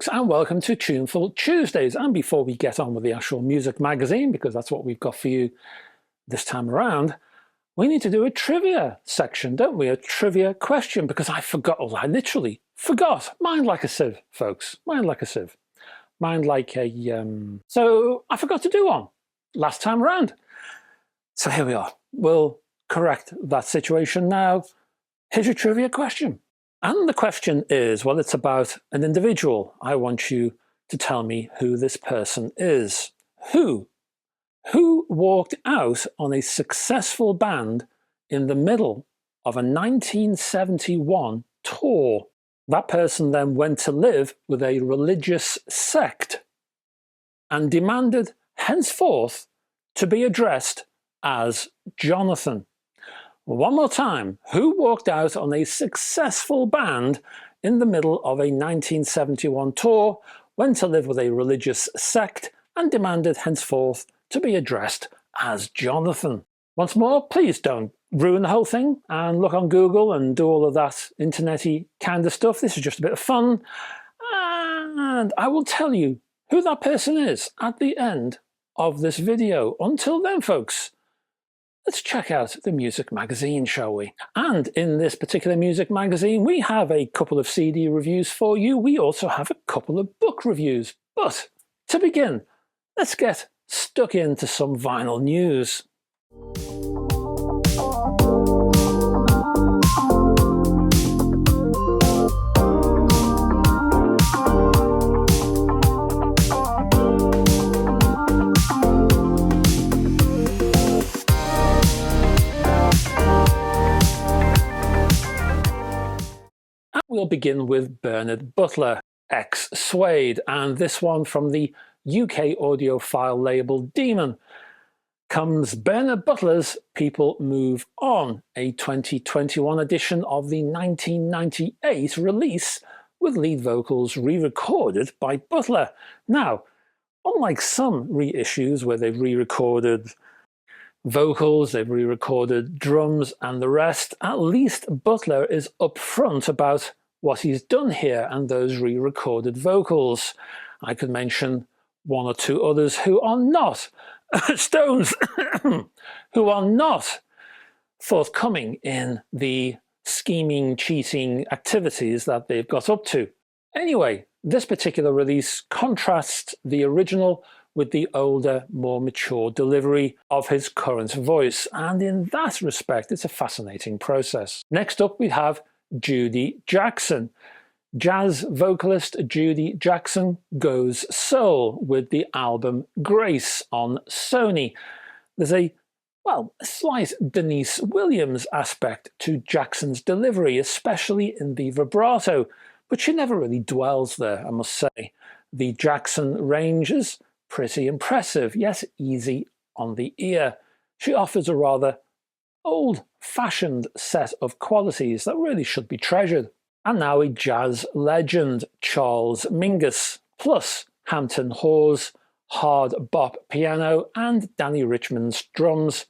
folks, and welcome to Tuneful Tuesdays. And before we get on with the actual music magazine, because that's what we've got for you this time around, we need to do a trivia section, don't we? A trivia question, because I forgot, I literally forgot. Mind like a sieve, folks. Mind like a sieve. Mind like a... So I forgot to do one last time around. So here we are. We'll correct that situation now. Here's your trivia question. And the question is, well, it's about an individual. I want you to tell me who this person is. Who walked out on a successful band in the middle of a 1971 tour? That person then went to live with a religious sect and demanded henceforth to be addressed as Jonathan. One more time, who walked out on a successful band in the middle of a 1971 tour, went to live with a religious sect, and demanded henceforth to be addressed as Jonathan? Once more, please don't ruin the whole thing and look on Google and do all of that internet-y kind of stuff. This is just a bit of fun. And I will tell you who that person is at the end of this video. Until then, folks, let's check out the music magazine, shall we? And in this particular music magazine, we have a couple of CD reviews for you. We also have a couple of book reviews. But to begin, let's get stuck into some vinyl news. We'll begin with Bernard Butler, ex-Suede, and this one from the UK audiophile label Demon. Comes Bernard Butler's People Move On, a 2021 edition of the 1998 release with lead vocals re-recorded by Butler. Now, unlike some reissues where they've re-recorded vocals, they've re-recorded drums and the rest, at least Butler is upfront about what he's done here and those re-recorded vocals. I could mention one or two others who are not Stones, who are not forthcoming in the scheming, cheating activities that they've got up to. Anyway, this particular release contrasts the original with the older, more mature delivery of his current voice, and in that respect, it's a fascinating process. Next up, we have Judy Jackson. Jazz vocalist Judy Jackson goes soul with the album Grace on Sony. There's a slight Denise Williams aspect to Jackson's delivery, especially in the vibrato, but she never really dwells there, I must say. The Jackson range is pretty impressive, yet easy on the ear. She offers a rather old-fashioned set of qualities that really should be treasured. And now a jazz legend, Charles Mingus, plus Hampton Hawes, hard bop piano, and Danny Richmond's drums.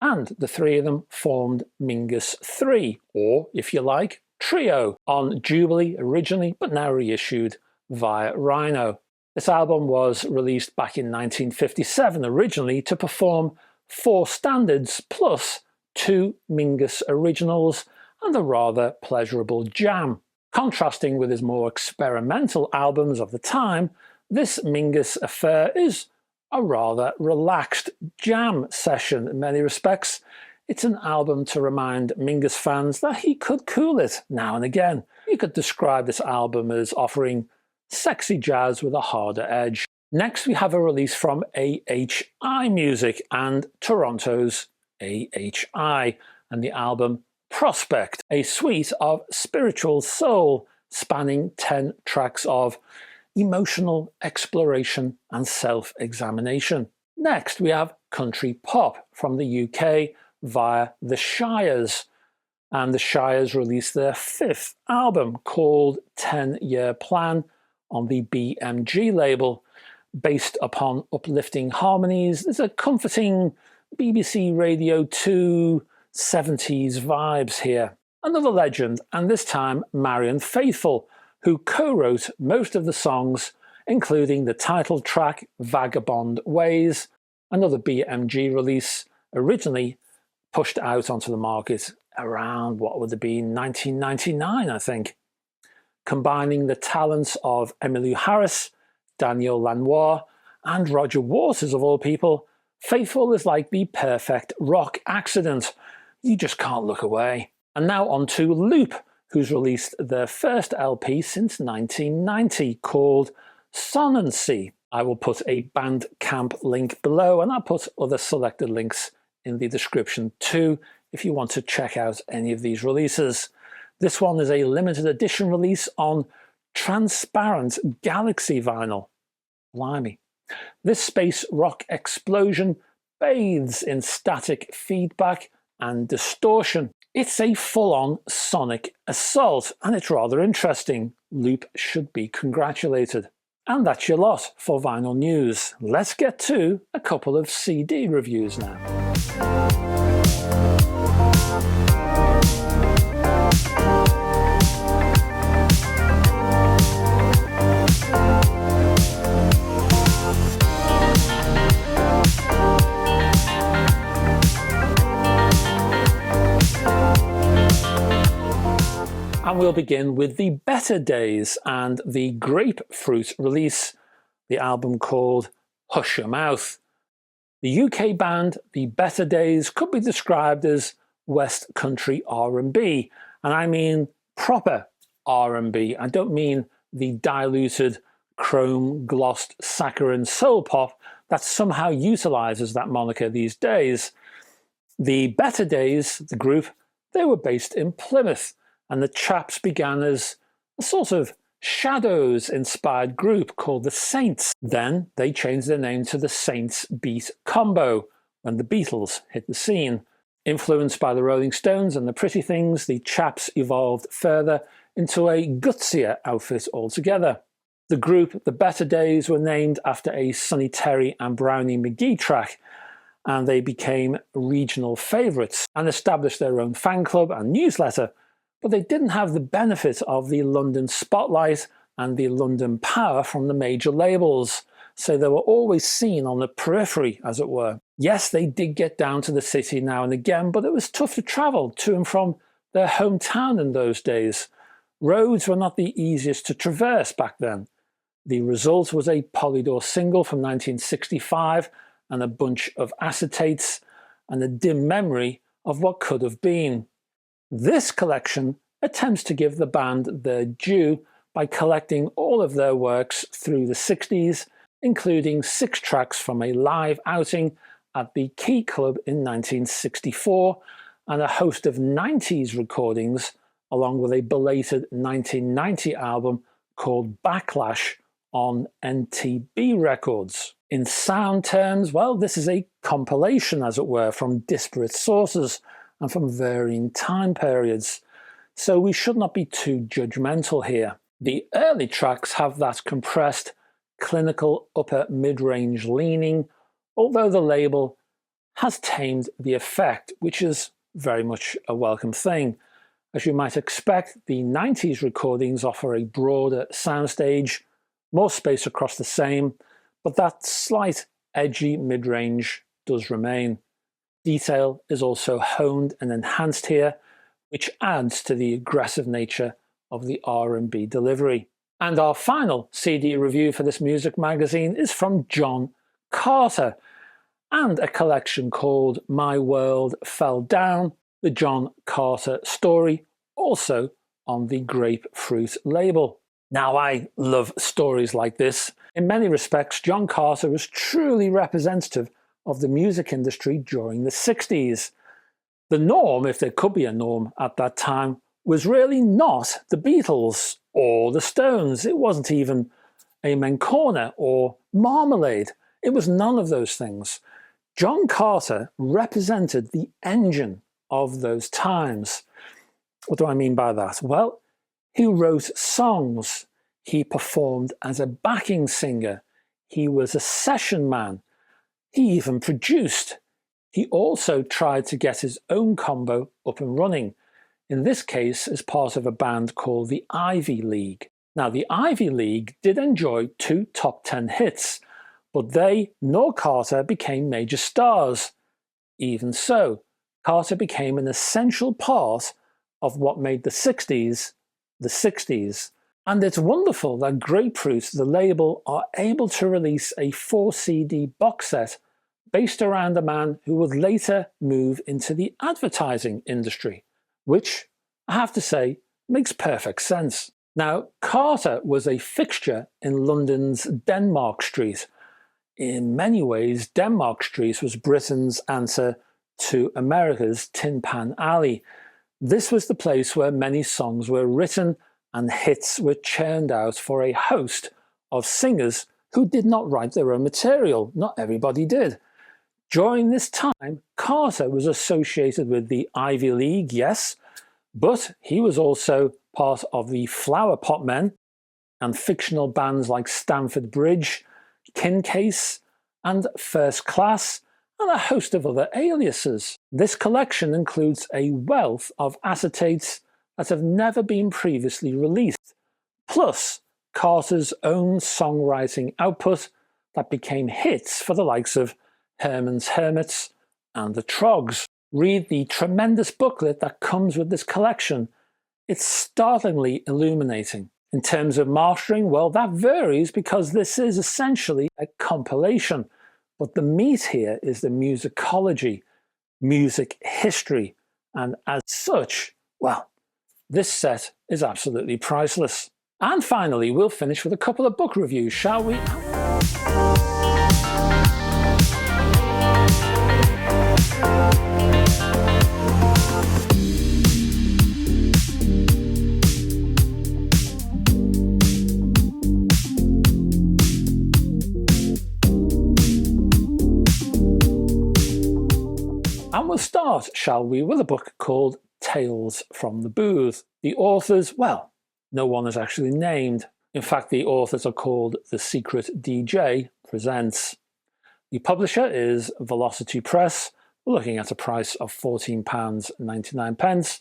And the three of them formed Mingus 3, or, if you like, Trio, on Jubilee originally, but now reissued via Rhino. This album was released back in 1957 originally to perform 4 standards plus 2 Mingus originals and a rather pleasurable jam. Contrasting with his more experimental albums of the time, this Mingus affair is a rather relaxed jam session in many respects. It's an album to remind Mingus fans that he could cool it now and again. You could describe this album as offering sexy jazz with a harder edge. Next, we have a release from AHI Music and Toronto's AHI, and the album Prospect, a suite of spiritual soul spanning 10 tracks of emotional exploration and self-examination. Next, we have country pop from the UK via the Shires, and the Shires released their 5th album called 10-Year Plan on the BMG label. Based upon uplifting harmonies, there's a comforting BBC Radio 2 70s vibes here. Another legend, and this time Marianne Faithfull, who co-wrote most of the songs, including the title track Vagabond Ways, another BMG release originally pushed out onto the market around what would have been 1999, I think. Combining the talents of Emmylou Harris, Daniel Lanois, and Roger Waters of all people, Faithfull is like the perfect rock accident. You just can't look away. And now on to Loop, who's released their first LP since 1990 called Sonancy. I will put a Bandcamp link below, and I'll put other selected links in the description too if you want to check out any of these releases. This one is a limited edition release on transparent Galaxy vinyl. Blimey. This space rock explosion bathes in static feedback and distortion. It's a full-on sonic assault, and it's rather interesting. Loop should be congratulated. And that's your lot for vinyl news. Let's get to a couple of CD reviews now. And we'll begin with the Betterdays and the Grapefruit release, the album called Hush Your Mouth. The UK band, the Betterdays, could be described as West Country R&B, and I mean proper R&B. I don't mean the diluted, chrome-glossed saccharine soul pop that somehow utilises that moniker these days. The Betterdays, the group, they were based in Plymouth, and the chaps began as a sort of Shadows-inspired group called the Saints. Then they changed their name to the Saints Beat Combo when the Beatles hit the scene. Influenced by the Rolling Stones and the Pretty Things, the chaps evolved further into a gutsier outfit altogether. The group, the Betterdays, were named after a Sonny Terry and Brownie McGhee track, and they became regional favourites and established their own fan club and newsletter. But they didn't have the benefit of the London spotlight and the London power from the major labels, so they were always seen on the periphery, as it were. Yes, they did get down to the city now and again, but it was tough to travel to and from their hometown in those days. Roads were not the easiest to traverse back then. The result was a Polydor single from 1965 and a bunch of acetates and a dim memory of what could have been. This collection attempts to give the band their due by collecting all of their works through the 60s, including 6 tracks from a live outing at the Key Club in 1964 and a host of 90s recordings, along with a belated 1990 album called Backlash on NTB Records. In sound terms, well, this is a compilation, as it were, from disparate sources and from varying time periods, so we should not be too judgmental here. The early tracks have that compressed, clinical upper mid-range leaning, although the label has tamed the effect, which is very much a welcome thing. As you might expect, the 90s recordings offer a broader soundstage, more space across the same, but that slight edgy mid-range does remain. Detail is also honed and enhanced here, which adds to the aggressive nature of the R&B delivery. And our final CD review for this music magazine is from John Carter and a collection called My World Fell Down, the John Carter Story, also on the Grapefruit label. Now, I love stories like this. In many respects, John Carter was truly representative of the music industry during the 60s. The norm, if there could be a norm at that time, was really not the Beatles or the Stones. It wasn't even Amen Corner or Marmalade. It was none of those things. John Carter represented the engine of those times. What do I mean by that? Well, he wrote songs. He performed as a backing singer. He was a session man. He even produced. He also tried to get his own combo up and running, in this case as part of a band called the Ivy League. Now, the Ivy League did enjoy 2 top 10 hits, but they nor Carter became major stars. Even so, Carter became an essential part of what made the 60s the 60s. And it's wonderful that Grapefruit, the label, are able to release a 4-CD box set based around a man who would later move into the advertising industry, which, I have to say, makes perfect sense. Now, Carter was a fixture in London's Denmark Street. In many ways, Denmark Street was Britain's answer to America's Tin Pan Alley. This was the place where many songs were written and hits were churned out for a host of singers who did not write their own material. Not everybody did. During this time, Carter was associated with the Ivy League, yes, but he was also part of the Flower Pot Men and fictional bands like Stamford Bridge, Kincase, and First Class, and a host of other aliases. This collection includes a wealth of acetates that have never been previously released, plus Carter's own songwriting output that became hits for the likes of Herman's Hermits and the Trogs. Read the tremendous booklet that comes with this collection. It's startlingly illuminating. In terms of mastering, well, that varies because this is essentially a compilation. But the meat here is the musicology, music history, and as such, well, this set is absolutely priceless. And finally, we'll finish with a couple of book reviews, shall we? And we'll start, shall we, with a book called Tales from the Booth. The authors, well, no one is actually named. In fact, the authors are called The Secret DJ Presents. The publisher is Velocity Press. We're looking at a price of £14.99,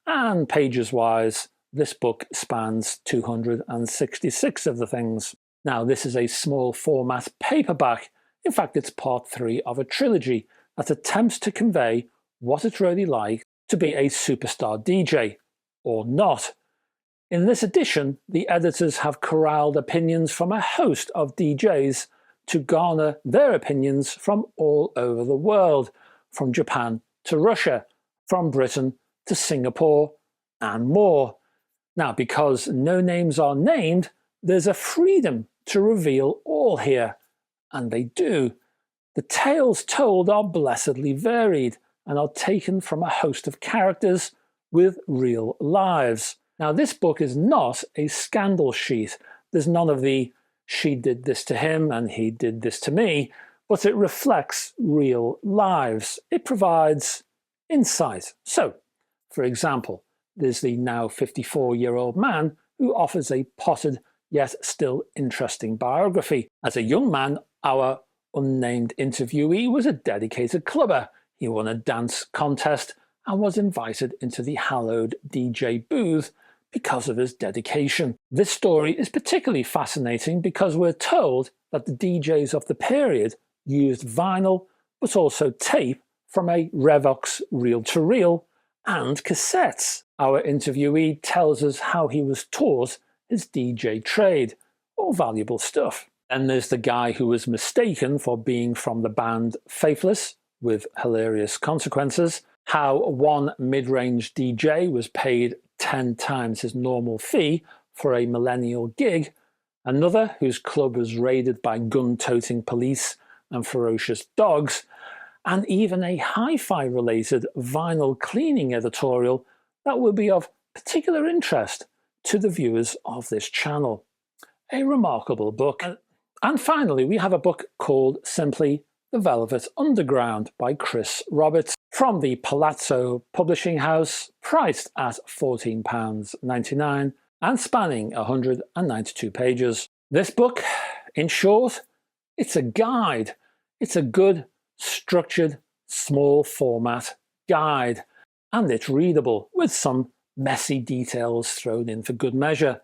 and pages-wise, this book spans 266 of the things. Now, this is a small format paperback. In fact, it's part 3 of a trilogy that attempts to convey what it's really like to be a superstar DJ, or not. In this edition, the editors have corralled opinions from a host of DJs to garner their opinions from all over the world, from Japan to Russia, from Britain to Singapore, and more. Now, because no names are named, there's a freedom to reveal all here, and they do. The tales told are blessedly varied and are taken from a host of characters with real lives. Now, this book is not a scandal sheet. There's none of the she did this to him and he did this to me, but it reflects real lives. It provides insight. So, for example, there's the now 54-year-old man who offers a potted yet still interesting biography. As a young man, our unnamed interviewee was a dedicated clubber. He won a dance contest and was invited into the hallowed DJ booth because of his dedication. This story is particularly fascinating because we're told that the DJs of the period used vinyl, but also tape from a Revox reel-to-reel and cassettes. Our interviewee tells us how he was taught his DJ trade. All valuable stuff. Then there's the guy who was mistaken for being from the band Faithless, with hilarious consequences. How one mid-range DJ was paid 10 times his normal fee for a millennial gig. Another whose club was raided by gun-toting police and ferocious dogs. And even a hi-fi related vinyl cleaning editorial that will be of particular interest to the viewers of this channel. A remarkable book. And finally, we have a book called simply The Velvet Underground by Chris Roberts from the Palazzo Publishing House, priced at £14.99 and spanning 192 pages. This book, in short, it's a guide. It's a good, structured, small format guide, and it's readable with some messy details thrown in for good measure.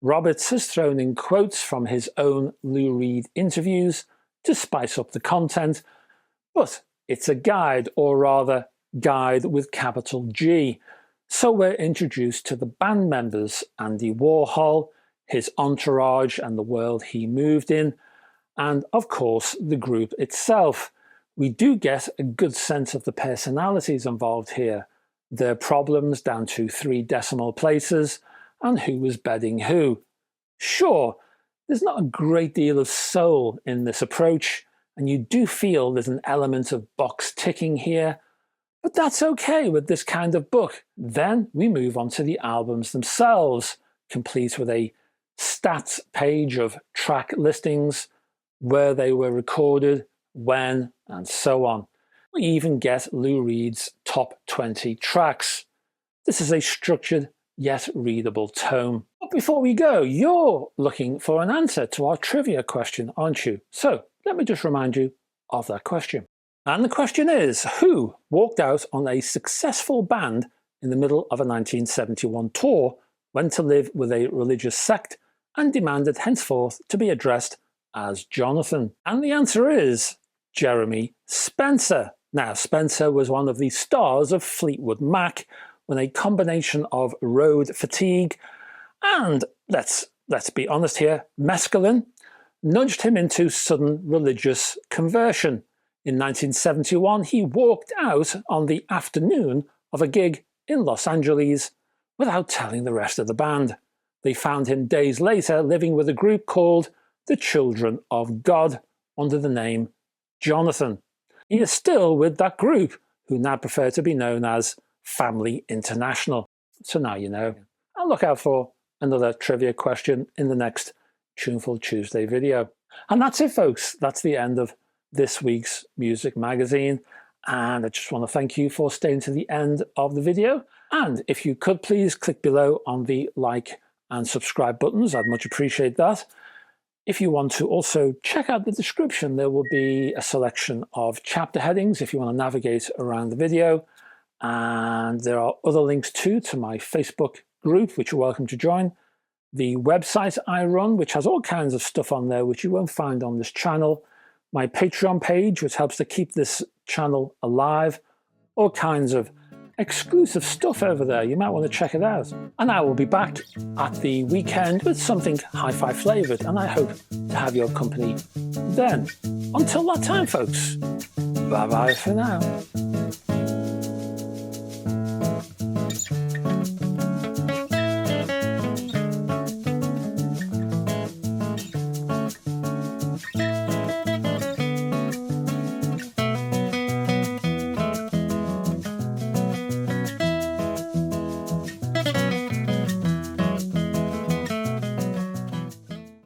Roberts has thrown in quotes from his own Lou Reed interviews to spice up the content, but it's a guide, or rather guide with capital G. So we're introduced to the band members, Andy Warhol, his entourage and the world he moved in, and of course the group itself. We do get a good sense of the personalities involved here, their problems down to 3 decimal places, and who was bedding who. Sure, there's not a great deal of soul in this approach, and you do feel there's an element of box ticking here, but that's okay with this kind of book. Then we move on to the albums themselves, complete with a stats page of track listings, where they were recorded, when, and so on. We even get Lou Reed's top 20 tracks. This is a structured yet readable tome. But before we go, you're looking for an answer to our trivia question, aren't you? So let me just remind you of that question. And the question is, who walked out on a successful band in the middle of a 1971 tour, went to live with a religious sect, and demanded henceforth to be addressed as Jonathan? And the answer is Jeremy Spencer. Now, Spencer was one of the stars of Fleetwood Mac when a combination of road fatigue and, let's be honest here, mescaline nudged him into sudden religious conversion. In 1971, he walked out on the afternoon of a gig in Los Angeles without telling the rest of the band. They found him days later living with a group called the Children of God under the name Jonathan. He is still with that group, who now prefer to be known as Family International. So now you know. I'll look out for another trivia question in the next Tuneful Tuesday video. And that's it, folks. That's the end of this week's Music Magazine. And I just want to thank you for staying to the end of the video. And if you could please click below on the like and subscribe buttons, I'd much appreciate that. If you want to also check out the description, there will be a selection of chapter headings if you want to navigate around the video. And there are other links too to my Facebook group, which you're welcome to join. The website I run, which has all kinds of stuff on there, which you won't find on this channel. My Patreon page, which helps to keep this channel alive. All kinds of exclusive stuff over there. You might want to check it out. And I will be back at the weekend with something hi-fi flavored, and I hope to have your company then. Until that time, folks, bye-bye for now.